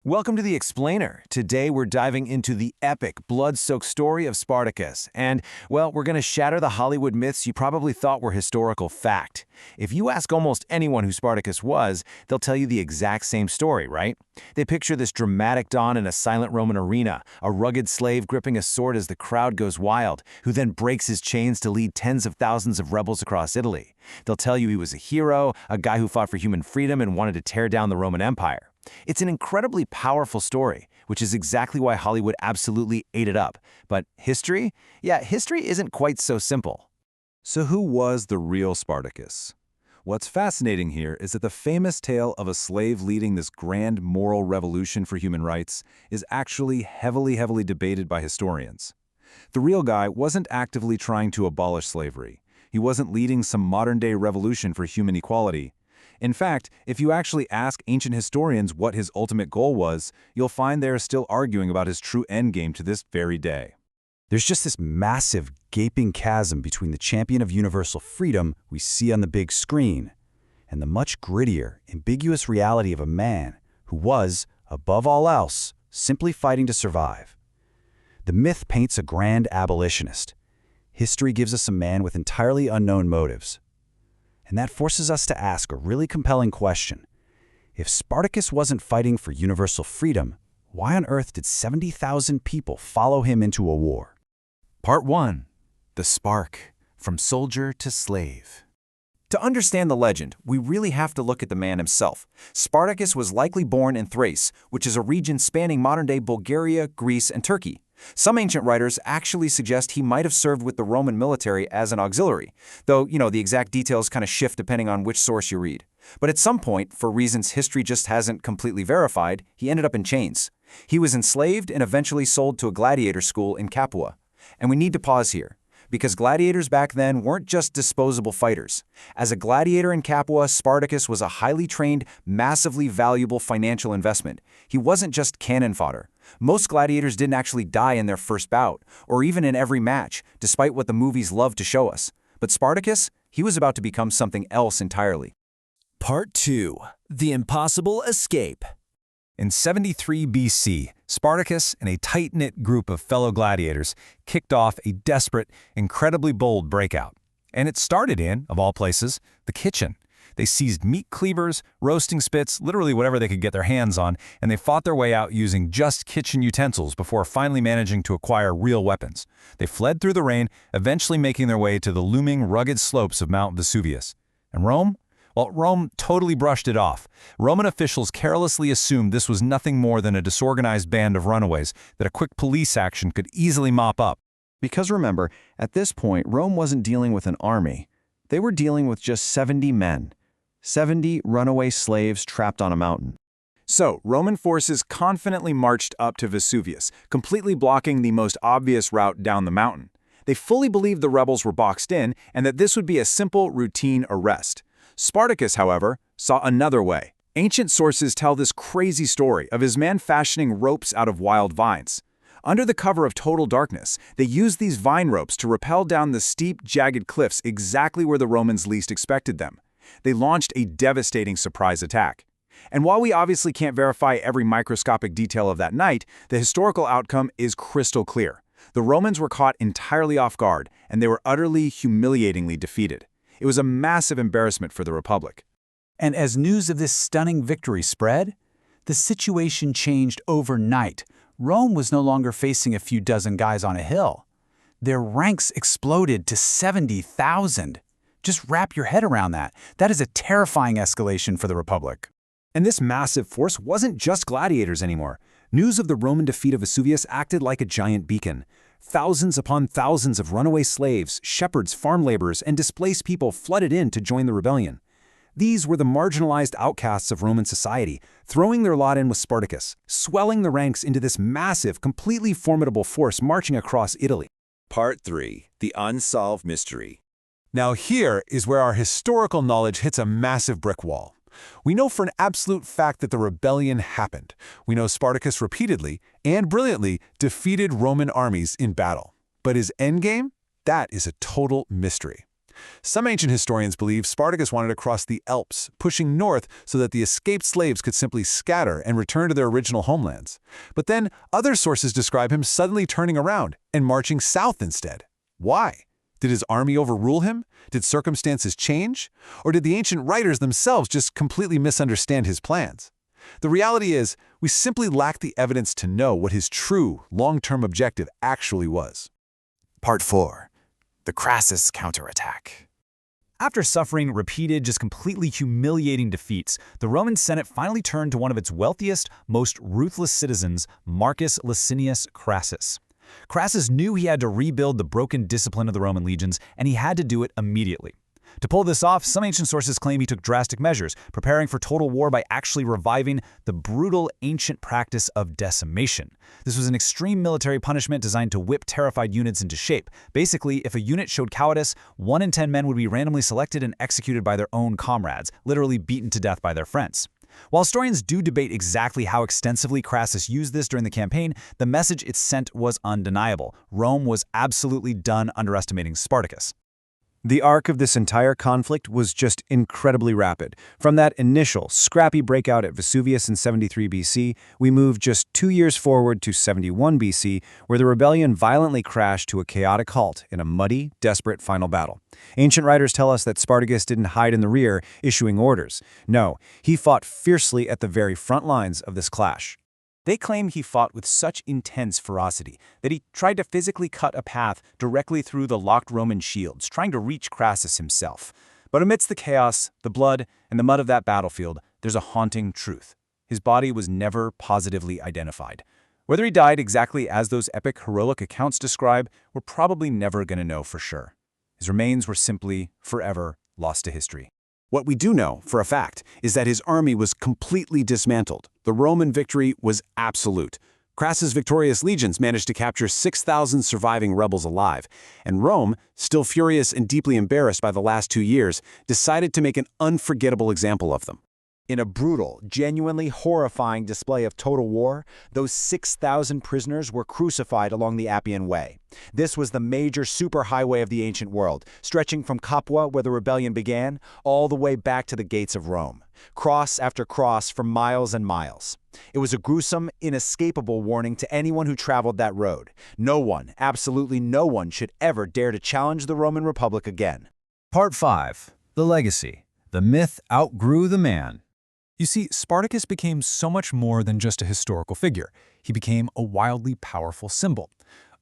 Welcome to The Explainer. Today we're diving into the epic, blood-soaked story of Spartacus. And, well, we're going to shatter the Hollywood myths you probably thought were historical fact. If you ask almost anyone who Spartacus was, they'll tell you the exact same story, right? They picture this dramatic dawn in a silent Roman arena, a rugged slave gripping a sword as the crowd goes wild, who then breaks his chains to lead tens of thousands of rebels across Italy. They'll tell you he was a hero, a guy who fought for human freedom and wanted to tear down the Roman Empire. It's an incredibly powerful story, which is exactly why Hollywood absolutely ate it up. But history? Yeah, history isn't quite so simple. So who was the real Spartacus? What's fascinating here is that the famous tale of a slave leading this grand moral revolution for human rights is actually heavily debated by historians. The real guy wasn't actively trying to abolish slavery. He wasn't leading some modern-day revolution for human equality. In fact, if you actually ask ancient historians what his ultimate goal was, you'll find they are still arguing about his true endgame to this very day. There's just this massive, gaping chasm between the champion of universal freedom we see on the big screen and the much grittier, ambiguous reality of a man who was, above all else, simply fighting to survive. The myth paints a grand abolitionist. History gives us a man with entirely unknown motives. And that forces us to ask a really compelling question. If Spartacus wasn't fighting for universal freedom, why on earth did 70,000 people follow him into a war? Part 1. The Spark, from soldier to slave. To understand the legend, we really have to look at the man himself. Spartacus was likely born in Thrace, which is a region spanning modern-day Bulgaria, Greece, and Turkey. Some ancient writers actually suggest he might have served with the Roman military as an auxiliary, though, the exact details kind of shift depending on which source you read. But at some point, for reasons history just hasn't completely verified, he ended up in chains. He was enslaved and eventually sold to a gladiator school in Capua. And we need to pause here, because gladiators back then weren't just disposable fighters. As a gladiator in Capua, Spartacus was a highly trained, massively valuable financial investment. He wasn't just cannon fodder. Most gladiators didn't actually die in their first bout, or even in every match, despite what the movies love to show us. But Spartacus, he was about to become something else entirely. Part 2. The Impossible Escape. In 73 BC, Spartacus and a tight-knit group of fellow gladiators kicked off a desperate, incredibly bold breakout. And it started in, of all places, the kitchen. They seized meat cleavers, roasting spits, literally whatever they could get their hands on, and they fought their way out using just kitchen utensils before finally managing to acquire real weapons. They fled through the rain, eventually making their way to the looming, rugged slopes of Mount Vesuvius. And Rome? Well, Rome totally brushed it off. Roman officials carelessly assumed this was nothing more than a disorganized band of runaways that a quick police action could easily mop up. Because remember, at this point, Rome wasn't dealing with an army. They were dealing with just 70 men. 70 runaway slaves trapped on a mountain. So, Roman forces confidently marched up to Vesuvius, completely blocking the most obvious route down the mountain. They fully believed the rebels were boxed in and that this would be a simple, routine arrest. Spartacus, however, saw another way. Ancient sources tell this crazy story of his men fashioning ropes out of wild vines. Under the cover of total darkness, they used these vine ropes to rappel down the steep, jagged cliffs exactly where the Romans least expected them. They launched a devastating surprise attack. And while we obviously can't verify every microscopic detail of that night, the historical outcome is crystal clear. The Romans were caught entirely off guard, and they were utterly, humiliatingly defeated. It was a massive embarrassment for the Republic. And as news of this stunning victory spread, the situation changed overnight. Rome was no longer facing a few dozen guys on a hill. Their ranks exploded to 70,000. Just wrap your head around that. That is a terrifying escalation for the Republic. And this massive force wasn't just gladiators anymore. News of the Roman defeat of Vesuvius acted like a giant beacon. Thousands upon thousands of runaway slaves, shepherds, farm laborers, and displaced people flooded in to join the rebellion. These were the marginalized outcasts of Roman society, throwing their lot in with Spartacus, swelling the ranks into this massive, completely formidable force marching across Italy. Part 3. The Unsolved Mystery. Now here is where our historical knowledge hits a massive brick wall. We know for an absolute fact that the rebellion happened. We know Spartacus repeatedly and brilliantly defeated Roman armies in battle. But his endgame? That is a total mystery. Some ancient historians believe Spartacus wanted to cross the Alps, pushing north so that the escaped slaves could simply scatter and return to their original homelands. But then other sources describe him suddenly turning around and marching south instead. Why? Did his army overrule him? Did circumstances change? Or did the ancient writers themselves just completely misunderstand his plans? The reality is, we simply lack the evidence to know what his true, long-term objective actually was. Part 4. The Crassus counterattack. After suffering repeated, just completely humiliating defeats, the Roman Senate finally turned to one of its wealthiest, most ruthless citizens, Marcus Licinius Crassus. Crassus knew he had to rebuild the broken discipline of the Roman legions, and he had to do it immediately. To pull this off, some ancient sources claim he took drastic measures, preparing for total war by actually reviving the brutal ancient practice of decimation. This was an extreme military punishment designed to whip terrified units into shape. Basically, if a unit showed cowardice, 1 in 10 men would be randomly selected and executed by their own comrades, literally beaten to death by their friends. While historians do debate exactly how extensively Crassus used this during the campaign, the message it sent was undeniable. Rome was absolutely done underestimating Spartacus. The arc of this entire conflict was just incredibly rapid. From that initial, scrappy breakout at Vesuvius in 73 BC, we moved just 2 years forward to 71 BC, where the rebellion violently crashed to a chaotic halt in a muddy, desperate final battle. Ancient writers tell us that Spartacus didn't hide in the rear, issuing orders. No, he fought fiercely at the very front lines of this clash. They claim he fought with such intense ferocity that he tried to physically cut a path directly through the locked Roman shields, trying to reach Crassus himself. But amidst the chaos, the blood, and the mud of that battlefield, there's a haunting truth. His body was never positively identified. Whether he died exactly as those epic heroic accounts describe, we're probably never going to know for sure. His remains were simply, forever, lost to history. What we do know, for a fact, is that his army was completely dismantled. The Roman victory was absolute. Crassus' victorious legions managed to capture 6,000 surviving rebels alive, and Rome, still furious and deeply embarrassed by the last 2 years, decided to make an unforgettable example of them. In a brutal, genuinely horrifying display of total war, those 6,000 prisoners were crucified along the Appian Way. This was the major superhighway of the ancient world, stretching from Capua, where the rebellion began, all the way back to the gates of Rome. Cross after cross for miles and miles. It was a gruesome, inescapable warning to anyone who traveled that road. No one, absolutely no one, should ever dare to challenge the Roman Republic again. Part 5. The Legacy. The myth outgrew the man. You see, Spartacus became so much more than just a historical figure. He became a wildly powerful symbol.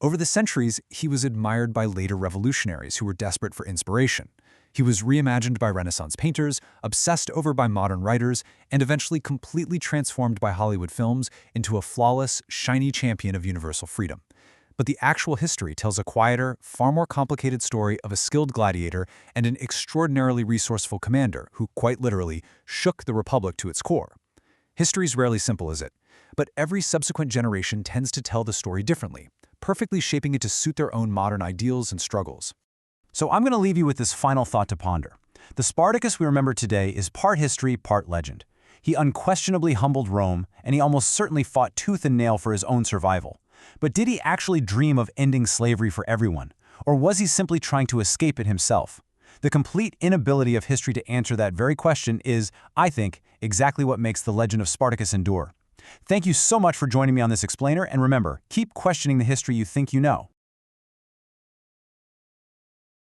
Over the centuries, he was admired by later revolutionaries who were desperate for inspiration. He was reimagined by Renaissance painters, obsessed over by modern writers, and eventually completely transformed by Hollywood films into a flawless, shiny champion of universal freedom. But the actual history tells a quieter, far more complicated story of a skilled gladiator and an extraordinarily resourceful commander who, quite literally, shook the Republic to its core. History's rarely simple, is it? But every subsequent generation tends to tell the story differently, perfectly shaping it to suit their own modern ideals and struggles. So I'm going to leave you with this final thought to ponder. The Spartacus we remember today is part history, part legend. He unquestionably humbled Rome, and he almost certainly fought tooth and nail for his own survival. But did he actually dream of ending slavery for everyone? Or was he simply trying to escape it himself? The complete inability of history to answer that very question is, I think, exactly what makes the legend of Spartacus endure. Thank you so much for joining me on this explainer, and remember, keep questioning the history you think you know.